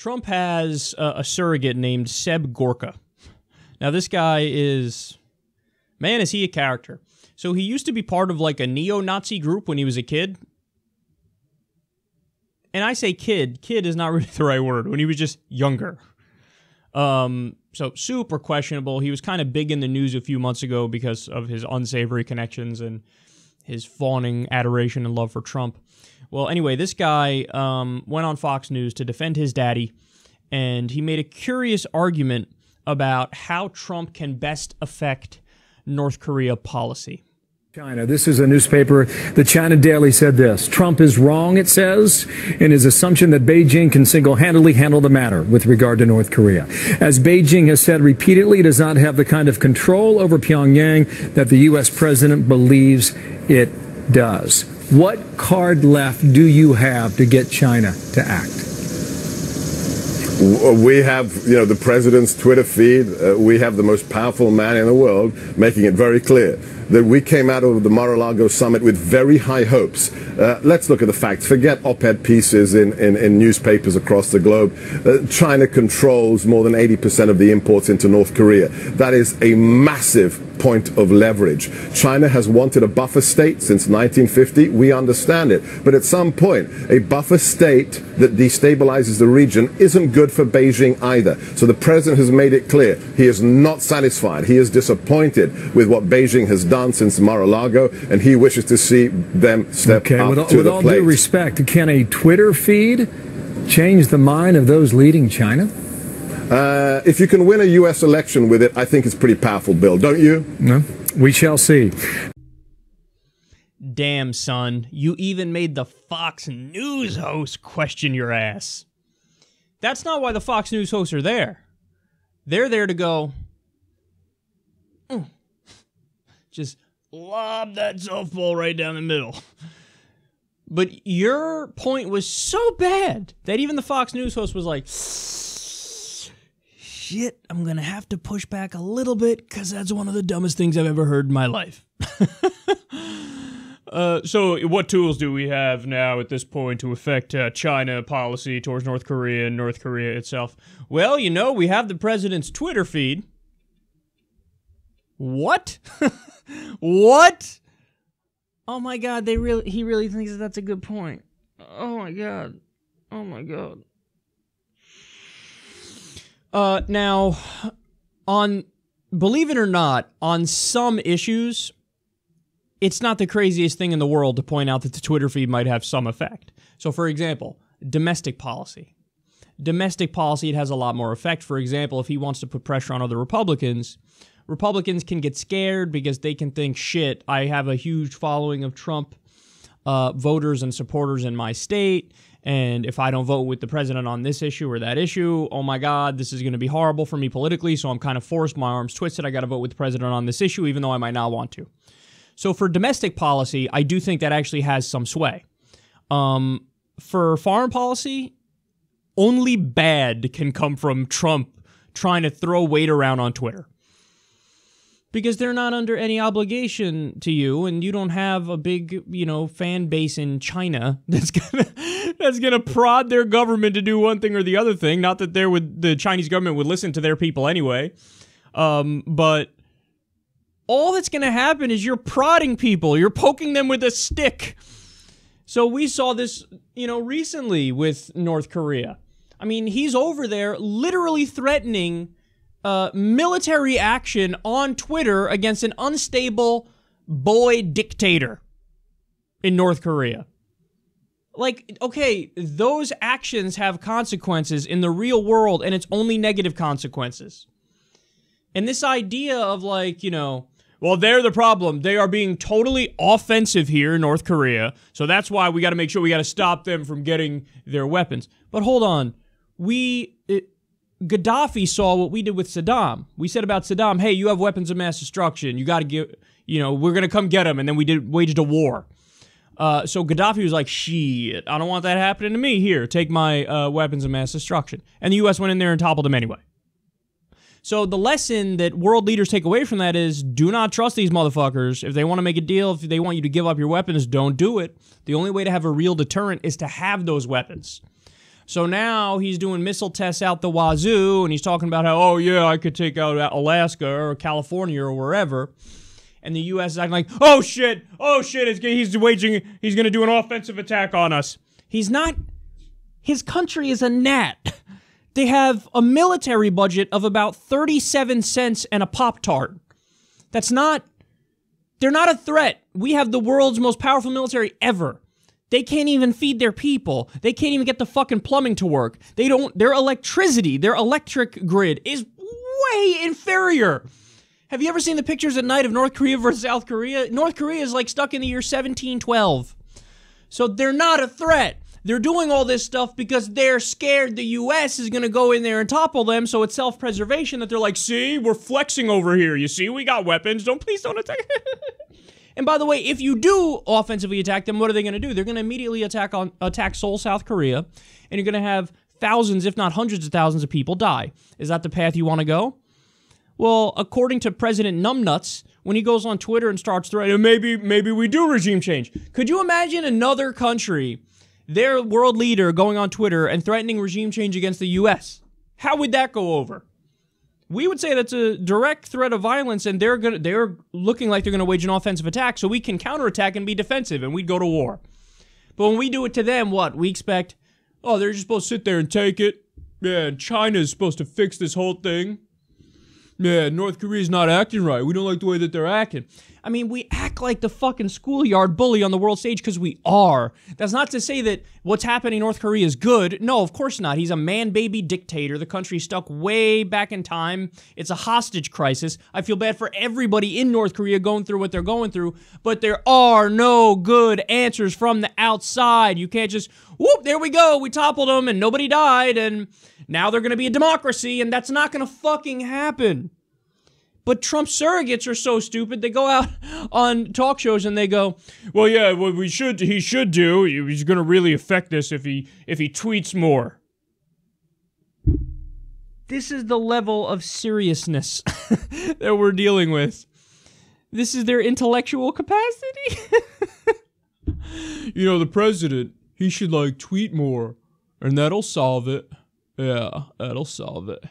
Trump has a surrogate named Seb Gorka. Now, this guy is, man, is he a character. So he used to be part of like a neo-Nazi group when he was a kid. And I say kid is not really the right word, when he was just younger. So super questionable. He was kind of big in the news a few months ago because of his unsavory connections and his fawning adoration and love for Trump. Well, anyway, this guy went on Fox News to defend his daddy, and he made a curious argument about how Trump can best affect North Korea policy. China. This is a newspaper. The China Daily said this. Trump is wrong, it says, in his assumption that Beijing can single-handedly handle the matter with regard to North Korea. As Beijing has said repeatedly, it does not have the kind of control over Pyongyang that the U.S. president believes it does. What card left do you have to get China to act? We have, the president's Twitter feed. We have the most powerful man in the world making it very clear that we came out of the Mar-a-Lago summit with very high hopes. Let's look at the facts. Forget op-ed pieces in newspapers across the globe. China controls more than 80% of the imports into North Korea. That is a massive point of leverage. China has wanted a buffer state since 1950. We understand it. But at some point, a buffer state that destabilizes the region isn't good for Beijing either. So the president has made it clear he is not satisfied. He is disappointed with what Beijing has done since Mar-a-Lago, and he wishes to see them step up to the plate. With all due respect, can a Twitter feed change the mind of those leading China? If you can win a U.S. election with it, I think it's pretty powerful, Bill. Don't you? No. We shall see. Damn, son. You even made the Fox News host question your ass. That's not why the Fox News hosts are there. They're there to go, just lob that softball right down the middle. But your point was so bad that even the Fox News host was like, shit, I'm going to have to push back a little bit because that's one of the dumbest things I've ever heard in my life. So what tools do we have now at this point to affect China policy towards North Korea and North Korea itself? Well, we have the president's Twitter feed. What? What? Oh my God, he really thinks that's a good point. Oh my God. Oh my God. Now, believe it or not, on some issues, it's not the craziest thing in the world to point out that the Twitter feed might have some effect. So, for example, domestic policy. Domestic policy, it has a lot more effect. For example, if he wants to put pressure on other Republicans can get scared because they can think, shit, I have a huge following of Trump voters and supporters in my state, and if I don't vote with the president on this issue or that issue, oh my God, this is going to be horrible for me politically, so I'm kind of forced, my arms twisted, I got to vote with the president on this issue, even though I might not want to. So for domestic policy, I do think that actually has some sway. For foreign policy, only bad can come from Trump trying to throw weight around on Twitter. Because they're not under any obligation to you, and you don't have a big, fan base in China that's gonna prod their government to do one thing or the other thing. Not that the Chinese government would listen to their people anyway, but all that's gonna happen is you're prodding people, you're poking them with a stick. So we saw this, recently with North Korea. I mean, he's over there literally threatening military action on Twitter against an unstable boy dictator in North Korea. Like, okay, those actions have consequences in the real world, and it's only negative consequences. And this idea of well, they're the problem. They are being totally offensive here in North Korea, so that's why we got to make sure we got to stop them from getting their weapons. But hold on. Gaddafi saw what we did with Saddam. We said about Saddam, hey, you have weapons of mass destruction. You got to give, we're going to come get them. And then we waged a war. So Gaddafi was like, shit, I don't want that happening to me. Here, take my weapons of mass destruction. And the U.S. went in there and toppled them anyway. So the lesson that world leaders take away from that is do not trust these motherfuckers. If they want to make a deal, if they want you to give up your weapons, don't do it. The only way to have a real deterrent is to have those weapons. So now he's doing missile tests out the wazoo, and he's talking about how, oh yeah, I could take out Alaska or California or wherever. And the U.S. is acting like, oh shit, he's going to do an offensive attack on us. He's not. His country is a gnat. They have a military budget of about 37 cents and a Pop-Tart. They're not a threat. We have the world's most powerful military ever. They can't even feed their people. They can't even get the fucking plumbing to work. Their electricity, their electric grid is way inferior. Have you ever seen the pictures at night of North Korea versus South Korea? North Korea is like stuck in the year 1712. So they're not a threat. They're doing all this stuff because they're scared the U.S. is going to go in there and topple them, so it's self-preservation that they're like, see, we're flexing over here. You see, we got weapons. Please don't attack. And by the way, if you do offensively attack them, what are they going to do? They're going to immediately attack Seoul, South Korea, and you're going to have thousands, if not hundreds of thousands of people die. Is that the path you want to go? Well, according to President Numbnuts, when he goes on Twitter and starts threatening, maybe we do regime change. Could you imagine another country, their world leader, going on Twitter and threatening regime change against the U.S.? How would that go over? We would say that's a direct threat of violence, and they're looking like they're going to wage an offensive attack, so we can counterattack and be defensive, and we'd go to war. But when we do it to them, what? We expect, oh, they're just supposed to sit there and take it. Yeah, and China's supposed to fix this whole thing. Yeah, North Korea's not acting right. We don't like the way that they're acting. I mean, we act like the fucking schoolyard bully on the world stage because we are. That's not to say that what's happening in North Korea is good. No, of course not. He's a man-baby dictator. The country's stuck way back in time. It's a hostage crisis. I feel bad for everybody in North Korea going through what they're going through, but there are no good answers from the outside. You can't just, whoop, there we go. We toppled them and nobody died, and now they're going to be a democracy, and that's not going to fucking happen. But Trump surrogates are so stupid, they go out on talk shows and they go, well, yeah, what he should do, he's going to really affect this if he tweets more. This is the level of seriousness that we're dealing with. This is their intellectual capacity. You know, the president, he should, tweet more, and that'll solve it. Yeah, that'll solve it.